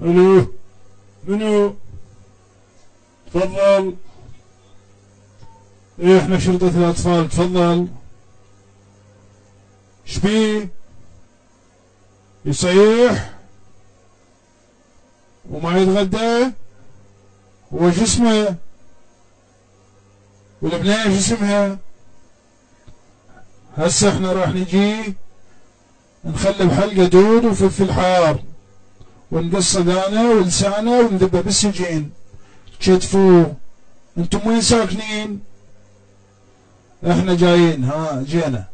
الو، منو؟ تفضل. ايه احنا شرطة الاطفال، تفضل. شبيه؟ يصيح وما يتغدى؟ هو شو اسمه؟ والبنية شو اسمها؟ هسه احنا راح نجي نخلي بحلقه دود وفلفل حار ونقص دانه ولسانه ونذبه بالسجين كتفوه. انتم وين ساكنين؟ احنا جايين، ها جينا.